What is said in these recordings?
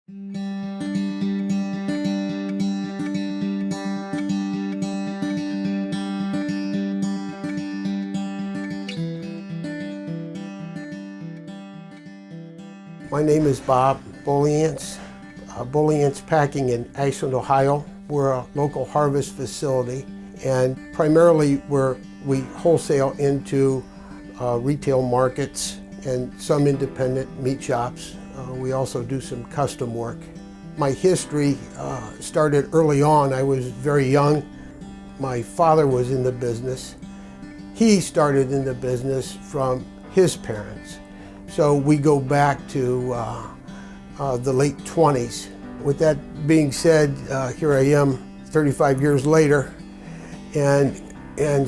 My name is Bob Boliantz, Boliantz Packing in Ashland, Ohio. We're a local harvest facility, and primarily we wholesale into retail markets and some independent meat shops. We also do some custom work. My history started early on. I was very young. My father was in the business. He started in the business from his parents. So we go back to the late 20s. With that being said, here I am 35 years later and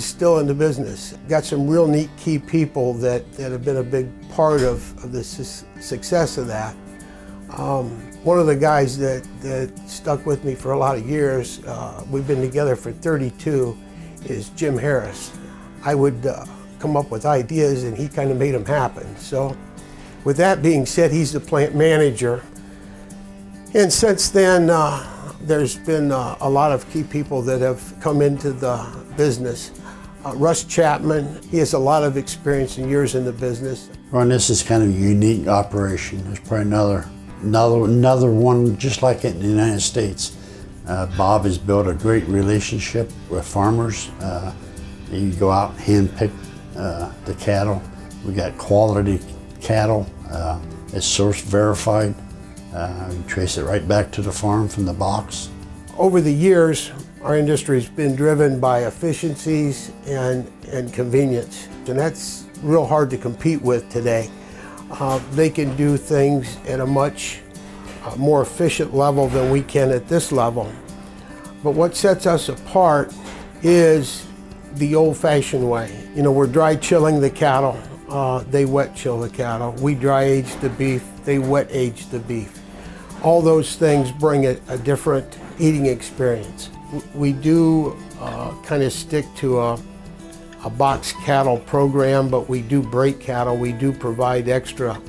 still in the business. Got some real neat key people that have been a big part of the success of that. One of the guys that stuck with me for a lot of years, we've been together for 32, is Jim Harris. I would come up with ideas and he kind of made them happen. So with that being said, he's the plant manager. And since then, there's been a lot of key people that have come into the business. Russ Chapman, he has a lot of experience and years in the business. Ron, this is kind of a unique operation. There's probably another one just like it in the United States. Bob has built a great relationship with farmers. You go out and hand pick the cattle. We got quality cattle. It's source verified. You trace it right back to the farm from the box. Over the years, our industry has been driven by efficiencies and convenience, and that's real hard to compete with today. They can do things at a much more efficient level than we can at this level. But what sets us apart is the old-fashioned way. You know, we're dry chilling the cattle. They wet chill the cattle. We dry age the beef. They wet age the beef. All those things bring a different eating experience. We do kind of stick to a box cattle program, but we do break cattle. We do provide extra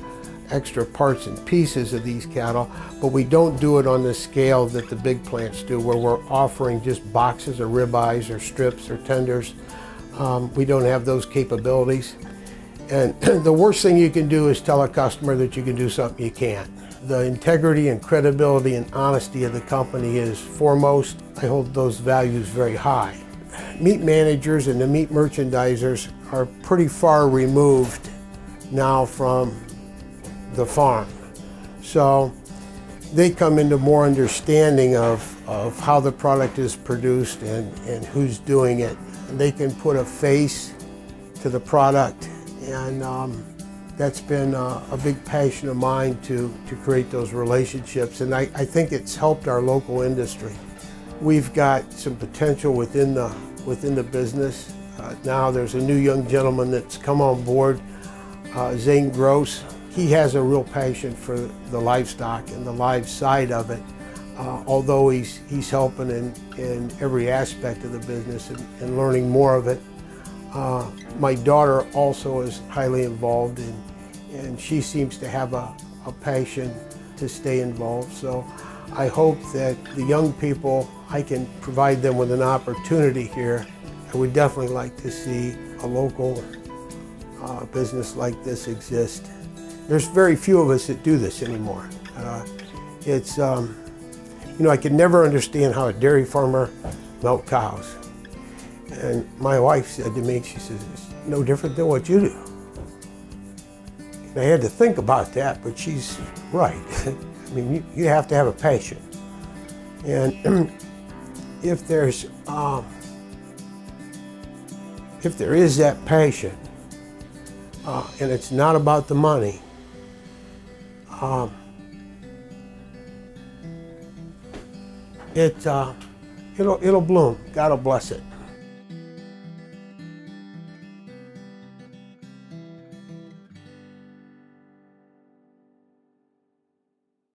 parts and pieces of these cattle, but we don't do it on the scale that the big plants do, where we're offering just boxes or ribeyes or strips or tenders. We don't have those capabilities. And the worst thing you can do is tell a customer that you can do something you can't. The integrity and credibility and honesty of the company is foremost. I hold those values very high. Meat managers and the meat merchandisers are pretty far removed now from the farm. So they come into more understanding of how the product is produced and who's doing it. And they can put a face to the product, and that's been a big passion of mine to create those relationships, and I think it's helped our local industry. We've got some potential within the business. Now there's a new young gentleman that's come on board, Zane Gross. He has a real passion for the livestock and the live side of it, although he's helping in every aspect of the business and learning more of it. My daughter also is highly involved, and she seems to have a passion to stay involved. So I hope that the young people, I can provide them with an opportunity here. I would definitely like to see a local business like this exist. There's very few of us that do this anymore. You know, I could never understand how a dairy farmer milked cows. And my wife said to me, she says, it's no different than what you do. And I had to think about that, but she's right. I mean, you have to have a passion. And if there is that passion, and it's not about the money, it'll bloom. God will bless it.